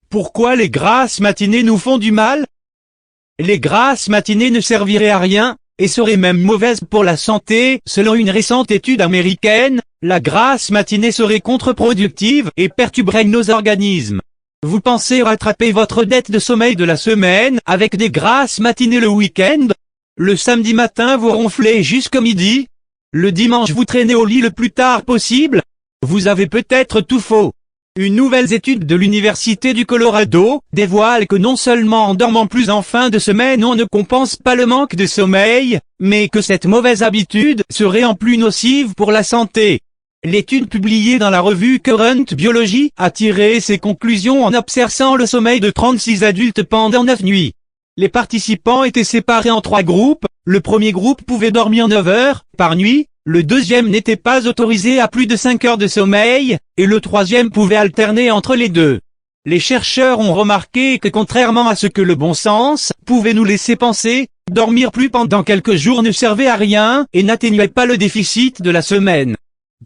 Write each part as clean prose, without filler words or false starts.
Pourquoi les grasses matinées nous font du mal? Les grasses matinées ne serviraient à rien, et seraient même mauvaises pour la santé. Selon une récente étude américaine, la grasse matinée serait contre-productive et perturberait nos organismes. Vous pensez rattraper votre dette de sommeil de la semaine avec des grasses matinées le week-end? Le samedi matin vous ronflez jusqu'au midi? Le dimanche vous traînez au lit le plus tard possible? Vous avez peut-être tout faux. Une nouvelle étude de l'Université du Colorado dévoile que non seulement en dormant plus en fin de semaine on ne compense pas le manque de sommeil, mais que cette mauvaise habitude serait en plus nocive pour la santé. L'étude publiée dans la revue Current Biology a tiré ses conclusions en observant le sommeil de 36 adultes pendant 9 nuits. Les participants étaient séparés en 3 groupes. Le premier groupe pouvait dormir 9 heures par nuit, le deuxième n'était pas autorisé à plus de 5 heures de sommeil, et le troisième pouvait alterner entre les deux. Les chercheurs ont remarqué que contrairement à ce que le bon sens pouvait nous laisser penser, dormir plus pendant quelques jours ne servait à rien et n'atténuait pas le déficit de la semaine.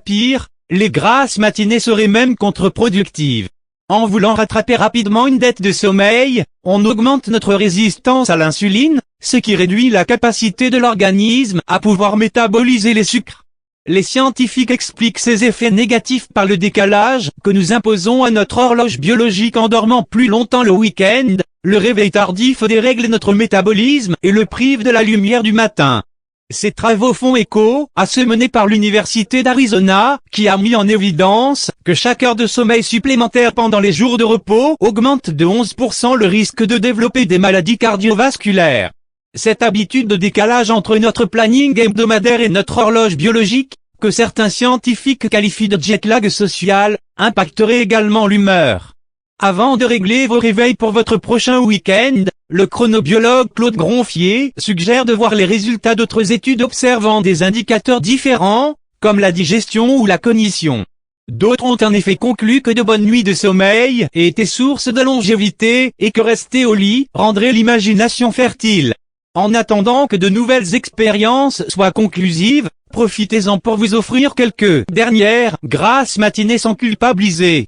Pire, les grasses matinées seraient même contre-productives. En voulant rattraper rapidement une dette de sommeil, on augmente notre résistance à l'insuline, ce qui réduit la capacité de l'organisme à pouvoir métaboliser les sucres. Les scientifiques expliquent ces effets négatifs par le décalage que nous imposons à notre horloge biologique en dormant plus longtemps le week-end. Le réveil tardif dérègle notre métabolisme et le prive de la lumière du matin. Ces travaux font écho à ceux menés par l'Université d'Arizona, qui a mis en évidence que chaque heure de sommeil supplémentaire pendant les jours de repos augmente de 11% le risque de développer des maladies cardiovasculaires. Cette habitude de décalage entre notre planning hebdomadaire et notre horloge biologique, que certains scientifiques qualifient de jet lag social, impacterait également l'humeur. Avant de régler vos réveils pour votre prochain week-end, le chronobiologue Claude Gronfier suggère de voir les résultats d'autres études observant des indicateurs différents, comme la digestion ou la cognition. D'autres ont en effet conclu que de bonnes nuits de sommeil étaient source de longévité et que rester au lit rendrait l'imagination fertile. En attendant que de nouvelles expériences soient conclusives, profitez-en pour vous offrir quelques dernières grasses matinées sans culpabiliser.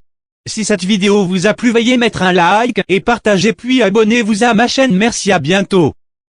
Si cette vidéo vous a plu, veuillez mettre un like et partager puis abonnez-vous à ma chaîne. Merci, à bientôt.